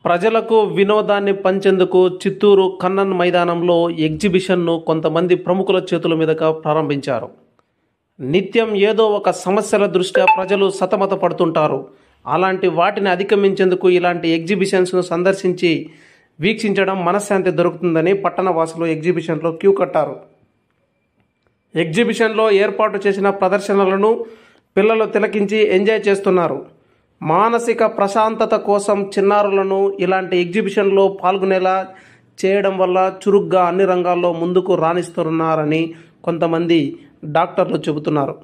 ప్రజలకు వినోదాన్ని పంచేందుకు చిత్తూరు కన్నన్ మైదానంలో ఎగ్జిబిషన్ను కొంతమంది ప్రముఖుల చేతుల మీదుగా ప్రారంభించారు. నిత్యం ఏదో ఒక సమస్యల దృష్ట్యా ప్రజలు సతమత పడుతుంటారు. అలాంటి వాటిని అధిగమించేందుకు ఇలాంటి ఎగ్జిబిషన్స్ను సందర్శించి వీక్షించడం మనశ్శాంతి దొరుకుతుందని పట్టణవాసులు ఎగ్జిబిషన్లో క్యూ కట్టారు. ఎగ్జిబిషన్లో ఏర్పాటు చేసిన ప్రదర్శనలను పిల్లలు తిలకించి ఎంజాయ్ చేస్తున్నారు. మానసిక ప్రశాంతత కోసం చిన్నారులను ఇలాంటి ఎగ్జిబిషన్లో పాల్గొనేలా చేయడం వల్ల చురుగ్గా అన్ని రంగాల్లో ముందుకు రాణిస్తున్నారని కొంతమంది డాక్టర్లు చెబుతున్నారు.